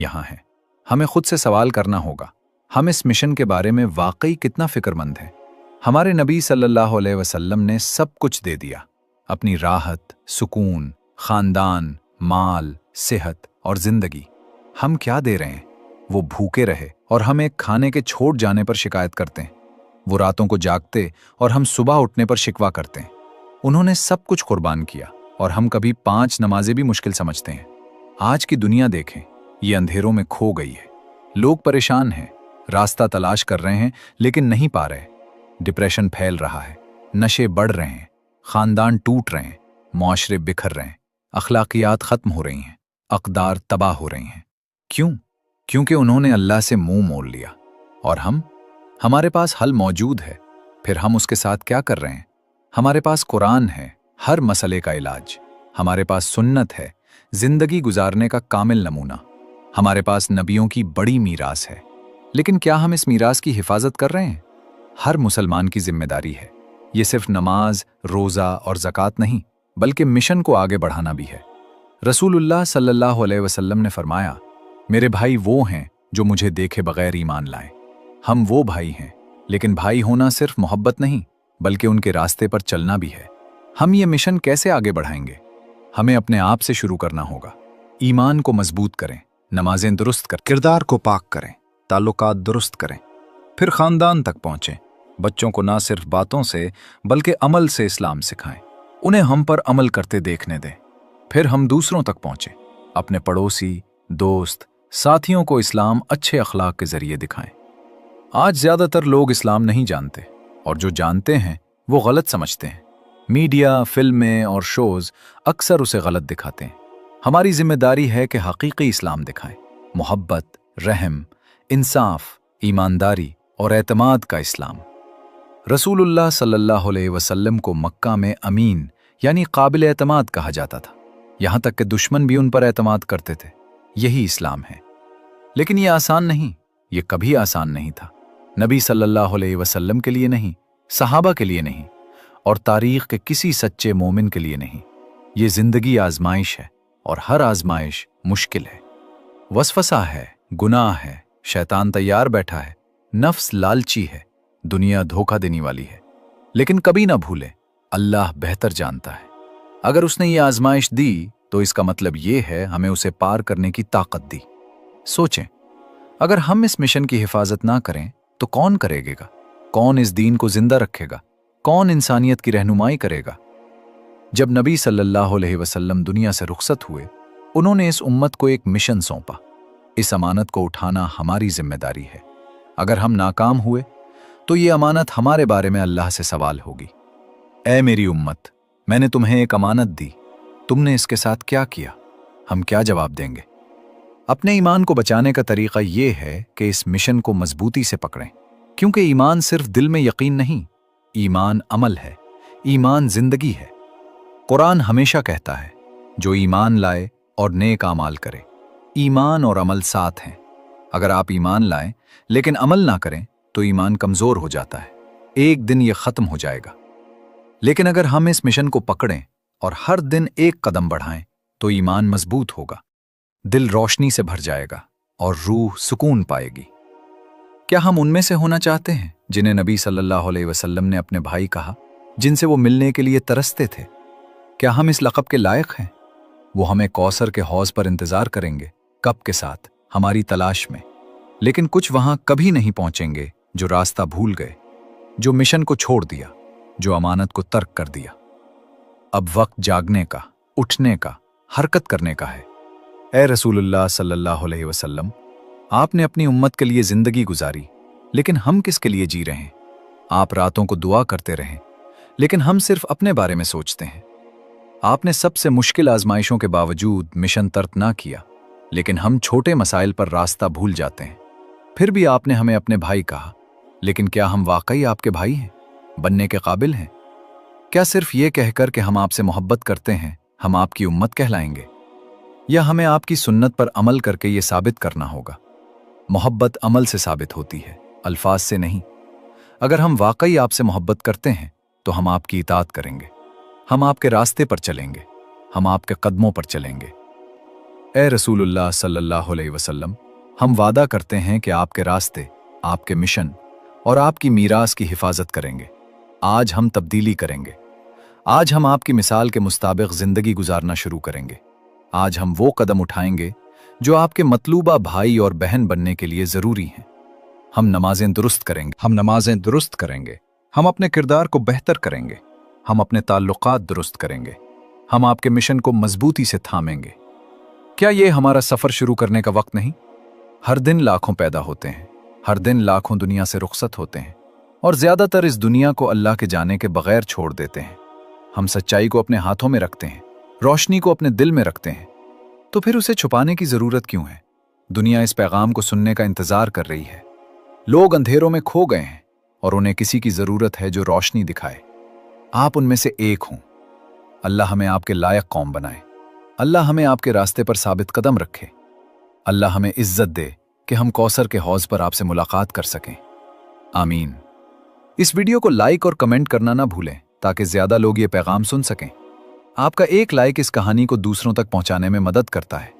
यहाँ हैं। हमें खुद से सवाल करना होगा, हम इस मिशन के बारे में वाकई कितना फिक्रमंद हैं। हमारे नबी सल्लल्लाहु अलैहि वसल्लम ने सब कुछ दे दिया, अपनी राहत, सुकून, खानदान, माल, सेहत और जिंदगी। हम क्या दे रहे हैं? वो भूखे रहे और हम एक खाने के छोड़ जाने पर शिकायत करते हैं। वो रातों को जागते और हम सुबह उठने पर शिकवा करते हैं। उन्होंने सब कुछ कुर्बान किया और हम कभी 5 नमाजें भी मुश्किल समझते हैं। आज की दुनिया देखें, ये अंधेरों में खो गई है। लोग परेशान हैं, रास्ता तलाश कर रहे हैं लेकिन नहीं पा रहे। डिप्रेशन फैल रहा है, नशे बढ़ रहे हैं, खानदान टूट रहे हैं, मुआशरे बिखर रहे हैं, अखलाकियात खत्म हो रही हैं, अक़दार तबाह हो रही हैं। क्यों? क्योंकि उन्होंने अल्लाह से मुंह मोड़ लिया। और हमारे पास हल मौजूद है, फिर हम उसके साथ क्या कर रहे हैं? हमारे पास कुरान है, हर मसले का इलाज। हमारे पास सुन्नत है, जिंदगी गुजारने का कामिल नमूना। हमारे पास नबियों की बड़ी मीरास है, लेकिन क्या हम इस मीरास की हिफाजत कर रहे हैं? हर मुसलमान की जिम्मेदारी है। ये सिर्फ नमाज, रोज़ा और ज़कात नहीं, बल्कि मिशन को आगे बढ़ाना भी है। रसूलुल्लाह सल्लल्लाहु अलैहि वसल्लम ने फरमाया, मेरे भाई वो हैं जो मुझे देखे बगैर ईमान लाएं। हम वो भाई हैं, लेकिन भाई होना सिर्फ मोहब्बत नहीं, बल्कि उनके रास्ते पर चलना भी है। हम ये मिशन कैसे आगे बढ़ाएंगे? हमें अपने आप से शुरू करना होगा। ईमान को मजबूत करें, नमाजें दुरुस्त करें, किरदार को पाक करें, ताल्लुकात दुरुस्त करें, फिर खानदान तक पहुंचें। बच्चों को ना सिर्फ बातों से बल्कि अमल से इस्लाम सिखाएं। उन्हें हम पर अमल करते देखने दें। फिर हम दूसरों तक पहुंचें, अपने पड़ोसी, दोस्त, साथियों को इस्लाम अच्छे अखलाक के जरिए दिखाएं। आज ज्यादातर लोग इस्लाम नहीं जानते, और जो जानते हैं वो गलत समझते हैं। मीडिया, फिल्में और शोज अक्सर उसे गलत दिखाते हैं। हमारी जिम्मेदारी है कि हकीकी इस्लाम दिखाएं, मोहब्बत, रहम, इंसाफ, ईमानदारी और एतमाद का इस्लाम। रसूलुल्लाह सल्लल्लाहु अलैहि वसल्लम को मक्का में अमीन यानी काबिल एतमाद कहा जाता था। यहाँ तक कि दुश्मन भी उन पर एतमाद करते थे। यही इस्लाम है। लेकिन ये आसान नहीं, ये कभी आसान नहीं था। नबी सल्लल्लाहु अलैहि वसल्लम के लिए नहीं, सहाबा के लिए नहीं, और तारीख के किसी सच्चे मोमिन के लिए नहीं। ये जिंदगी आजमाइश है, और हर आजमाइश मुश्किल है। वसवसा है, गुनाह है, शैतान तैयार बैठा है, नफ्स लालची है, दुनिया धोखा देने वाली है। लेकिन कभी ना भूले, अल्लाह बेहतर जानता है। अगर उसने ये आजमाइश दी तो इसका मतलब ये है हमें उसे पार करने की ताकत दी। सोचें, अगर हम इस मिशन की हिफाजत ना करें तो कौन करेगा? कौन इस दीन को जिंदा रखेगा? कौन इंसानियत की रहनुमाई करेगा? जब नबी सल्लल्लाहु अलैहि वसल्लम दुनिया से रुखसत हुए, उन्होंने इस उम्मत को एक मिशन सौंपा। इस अमानत को उठाना हमारी जिम्मेदारी है। अगर हम नाकाम हुए तो ये अमानत हमारे बारे में अल्लाह से सवाल होगी। ऐ मेरी उम्मत, मैंने तुम्हें एक अमानत दी, तुमने इसके साथ क्या किया? हम क्या जवाब देंगे? अपने ईमान को बचाने का तरीका यह है कि इस मिशन को मजबूती से पकड़ें, क्योंकि ईमान सिर्फ दिल में यकीन नहीं, ईमान अमल है, ईमान जिंदगी है। कुरान हमेशा कहता है, जो ईमान लाए और नेक आमाल करे। ईमान और अमल साथ हैं। अगर आप ईमान लाएं लेकिन अमल ना करें तो ईमान कमजोर हो जाता है, एक दिन यह खत्म हो जाएगा। लेकिन अगर हम इस मिशन को पकड़ें और हर दिन एक कदम बढ़ाएं तो ईमान मजबूत होगा, दिल रोशनी से भर जाएगा और रूह सुकून पाएगी। क्या हम उनमें से होना चाहते हैं जिन्हें नबी सल्लल्लाहु अलैहि वसल्लम ने अपने भाई कहा, जिनसे वो मिलने के लिए तरसते थे? क्या हम इस लक़ब के लायक हैं? वो हमें कौसर के हौज पर इंतजार करेंगे, कब के साथ, हमारी तलाश में। लेकिन कुछ वहां कभी नहीं पहुंचेंगे जो रास्ता भूल गए, जो मिशन को छोड़ दिया, जो अमानत को तर्क कर दिया। अब वक्त जागने का, उठने का, हरकत करने का है। ए रसूलुल्लाह सल्लल्लाहु अलैहि वसल्लम, आपने अपनी उम्मत के लिए जिंदगी गुजारी, लेकिन हम किसके लिए जी रहे हैं? आप रातों को दुआ करते रहें, लेकिन हम सिर्फ अपने बारे में सोचते हैं। आपने सबसे मुश्किल आजमाइशों के बावजूद मिशन तर्क ना किया, लेकिन हम छोटे मसाइल पर रास्ता भूल जाते हैं। फिर भी आपने हमें अपने भाई कहा, लेकिन क्या हम वाकई आपके भाई हैं, बनने के काबिल हैं? क्या सिर्फ ये कहकर कि हम आपसे मोहब्बत करते हैं हम आपकी उम्मत कहलाएंगे? या हमें आपकी सुन्नत पर अमल करके ये साबित करना होगा? मोहब्बत अमल से साबित होती है, अल्फाज से नहीं। अगर हम वाकई आपसे मोहब्बत करते हैं तो हम आपकी इताअत करेंगे, हम आपके रास्ते पर चलेंगे, हम आपके कदमों पर चलेंगे। اے रसूलुल्लाह सल्लल्लाहु अलैहि वसल्लम, हम वादा करते हैं कि आपके रास्ते, आपके मिशन और आपकी मीरास की हिफाजत करेंगे। आज हम तब्दीली करेंगे। आज हम आपकी मिसाल के मुताबिक ज़िंदगी गुजारना शुरू करेंगे। आज हम वो कदम उठाएंगे जो आपके मतलूबा भाई और बहन बनने के लिए ज़रूरी हैं। हम नमाजें दुरुस्त करेंगे। हम अपने किरदार को बेहतर करेंगे। हम अपने ताल्लुकात दुरुस्त करेंगे। हम आपके मिशन को मजबूती से थामेंगे। क्या ये हमारा सफ़र शुरू करने का वक्त नहीं? हर दिन लाखों पैदा होते हैं, हर दिन लाखों दुनिया से रुखसत होते हैं और ज़्यादातर इस दुनिया को अल्लाह के जाने के बगैर छोड़ देते हैं। हम सच्चाई को अपने हाथों में रखते हैं, रोशनी को अपने दिल में रखते हैं, तो फिर उसे छुपाने की ज़रूरत क्यों है? दुनिया इस पैगाम को सुनने का इंतज़ार कर रही है। लोग अंधेरों में खो गए हैं और उन्हें किसी की ज़रूरत है जो रोशनी दिखाए। आप उनमें से एक हों। अल्लाह हमें आपके लायक कौम बनाए। अल्लाह हमें आपके रास्ते पर साबित कदम रखे। अल्लाह हमें इज्जत दे कि हम कौसर के हौज पर आपसे मुलाकात कर सकें। आमीन। इस वीडियो को लाइक और कमेंट करना ना भूलें ताकि ज़्यादा लोग ये पैगाम सुन सकें। आपका एक लाइक इस कहानी को दूसरों तक पहुंचाने में मदद करता है।